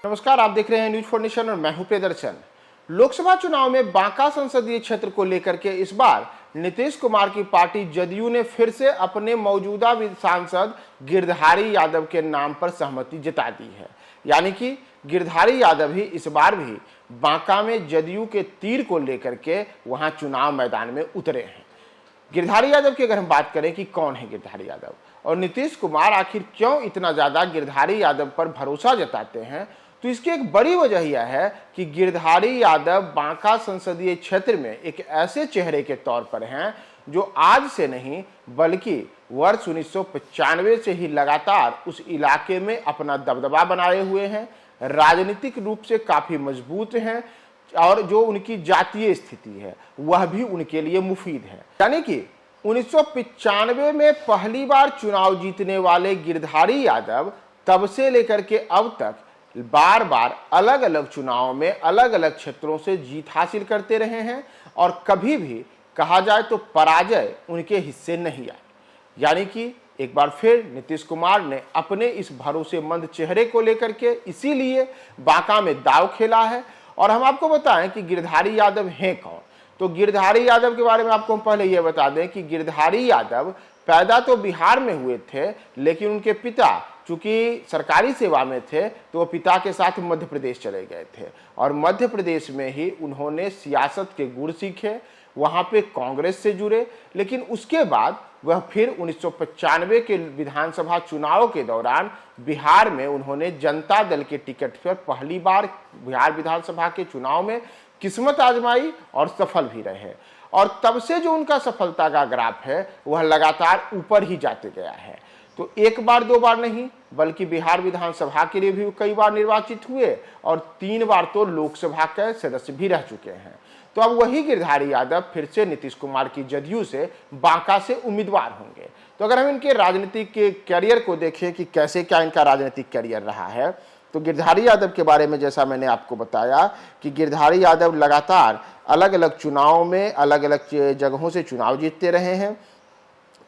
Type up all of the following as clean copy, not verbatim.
नमस्कार, आप देख रहे हैं न्यूज फॉर नेशन और मैं हूं प्रियदर्शन। लोकसभा चुनाव में बांका संसदीय क्षेत्र को लेकर के इस बार नीतीश कुमार की पार्टी जदयू ने फिर से अपने मौजूदा सांसद गिरधारी यादव के नाम पर सहमति जता दी है। यानी कि गिरधारी यादव ही इस बार भी बांका में जदयू के तीर को लेकर के वहां चुनाव मैदान में उतरे हैं। गिरधारी यादव की अगर हम बात करें कि कौन है गिरधारी यादव और नीतीश कुमार आखिर क्यों इतना ज्यादा गिरधारी यादव पर भरोसा जताते हैं, तो इसकी एक बड़ी वजह यह है कि गिरधारी यादव बांका संसदीय क्षेत्र में एक ऐसे चेहरे के तौर पर हैं जो आज से नहीं बल्कि वर्ष 1995 से ही लगातार उस इलाके में अपना दबदबा बनाए हुए हैं, राजनीतिक रूप से काफी मजबूत हैं और जो उनकी जातीय स्थिति है वह भी उनके लिए मुफीद है। यानी कि 1995 में पहली बार चुनाव जीतने वाले गिरधारी यादव तब से लेकर के अब तक बार बार अलग अलग चुनावों में अलग अलग क्षेत्रों से जीत हासिल करते रहे हैं और कभी भी कहा जाए तो पराजय उनके हिस्से नहीं आई। यानी कि एक बार फिर नीतीश कुमार ने अपने इस भरोसेमंद चेहरे को लेकर के इसीलिए बांका में दांव खेला है। और हम आपको बताएं कि गिरधारी यादव हैं कौन। तो गिरधारी यादव के बारे में आपको हम पहले यह बता दें कि गिरधारी यादव पैदा तो बिहार में हुए थे, लेकिन उनके पिता चूंकि सरकारी सेवा में थे तो वो पिता के साथ मध्य प्रदेश चले गए थे और मध्य प्रदेश में ही उन्होंने सियासत के गुर सीखे, वहां पे कांग्रेस से जुड़े। लेकिन उसके बाद वह फिर 1995 के विधानसभा चुनाव के दौरान बिहार में उन्होंने जनता दल के टिकट पर पहली बार बिहार विधानसभा के चुनाव में किस्मत आजमाई और सफल भी रहे। और तब से जो उनका सफलता का ग्राफ है वह लगातार ऊपर ही जाते गया है। तो एक बार दो बार नहीं बल्कि बिहार विधानसभा के लिए भी कई बार निर्वाचित हुए और 3 बार तो लोकसभा के सदस्य भी रह चुके हैं। तो अब वही गिरधारी यादव फिर से नीतीश कुमार की जदयू से बांका से उम्मीदवार होंगे। तो अगर हम इनके राजनीतिक कैरियर को देखें कि कैसे क्या इनका राजनीतिक कैरियर रहा है, तो गिरधारी यादव के बारे में जैसा मैंने आपको बताया कि गिरधारी यादव लगातार अलग अलग चुनाव में अलग अलग जगहों से चुनाव जीतते रहे हैं।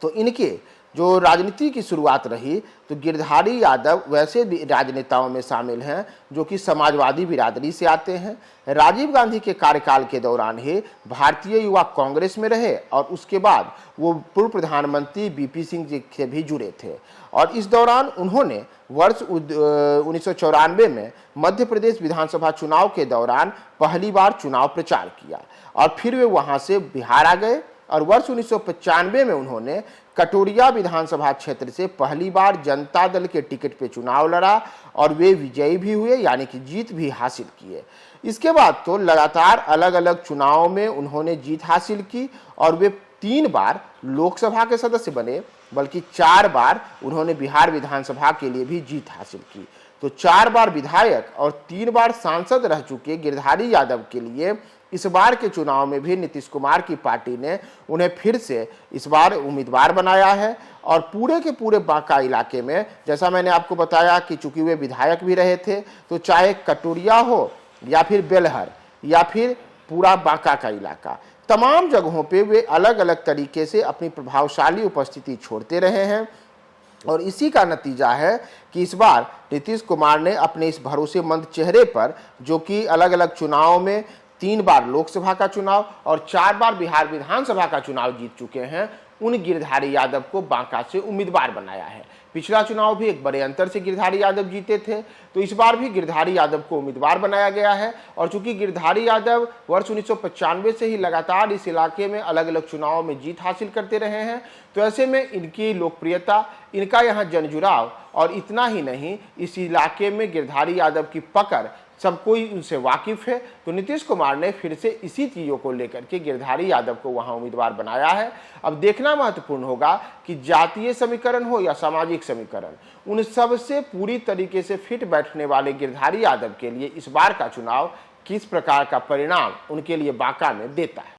तो इनके जो राजनीति की शुरुआत रही तो गिरधारी यादव वैसे भी राजनेताओं में शामिल हैं जो कि समाजवादी बिरादरी से आते हैं। राजीव गांधी के कार्यकाल के दौरान ही भारतीय युवा कांग्रेस में रहे और उसके बाद वो पूर्व प्रधानमंत्री बीपी सिंह जी से भी जुड़े थे। और इस दौरान उन्होंने वर्ष 1994 में मध्य प्रदेश विधानसभा चुनाव के दौरान पहली बार चुनाव प्रचार किया और फिर वे वहां से बिहार आ गए और वर्ष 1995 में उन्होंने कटोरिया विधानसभा क्षेत्र से पहली बार जनता दल के टिकट पे चुनाव लड़ा और वे विजयी भी हुए, यानी कि जीत भी हासिल किए। इसके बाद तो लगातार अलग अलग चुनावों में उन्होंने जीत हासिल की और वे 3 बार लोकसभा के सदस्य बने, बल्कि 4 बार उन्होंने बिहार विधानसभा के लिए भी जीत हासिल की। तो 4 बार विधायक और 3 बार सांसद रह चुके गिरधारी यादव के लिए इस बार के चुनाव में भी नीतीश कुमार की पार्टी ने उन्हें फिर से इस बार उम्मीदवार बनाया है। और पूरे के पूरे बांका इलाके में जैसा मैंने आपको बताया कि चूंकि वे विधायक भी रहे थे, तो चाहे कटोरिया हो या फिर बेलहर या फिर पूरा बांका का इलाका, तमाम जगहों पे वे अलग अलग तरीके से अपनी प्रभावशाली उपस्थिति छोड़ते रहे हैं। और इसी का नतीजा है कि इस बार नीतीश कुमार ने अपने इस भरोसेमंद चेहरे पर, जो कि अलग अलग चुनाव में 3 बार लोकसभा का चुनाव और 4 बार बिहार विधानसभा का चुनाव जीत चुके हैं, उन गिरधारी यादव को बांका से उम्मीदवार बनाया है। पिछला चुनाव भी एक बड़े अंतर से गिरधारी यादव जीते थे, तो इस बार भी गिरधारी यादव को उम्मीदवार बनाया गया है। और चूंकि गिरधारी यादव वर्ष 1995 से ही लगातार इस इलाके में अलग अलग चुनावों में जीत हासिल करते रहे हैं, तो ऐसे में इनकी लोकप्रियता, इनका यहाँ जनजुड़ाव और इतना ही नहीं, इस इलाके में गिरधारी यादव की पकड़ सब कोई उनसे वाकिफ है। तो नीतीश कुमार ने फिर से इसी चीज़ों को लेकर के गिरधारी यादव को वहां उम्मीदवार बनाया है। अब देखना महत्वपूर्ण होगा कि जातीय समीकरण हो या सामाजिक समीकरण, उन सब से पूरी तरीके से फिट बैठने वाले गिरधारी यादव के लिए इस बार का चुनाव किस प्रकार का परिणाम उनके लिए बांका में देता है।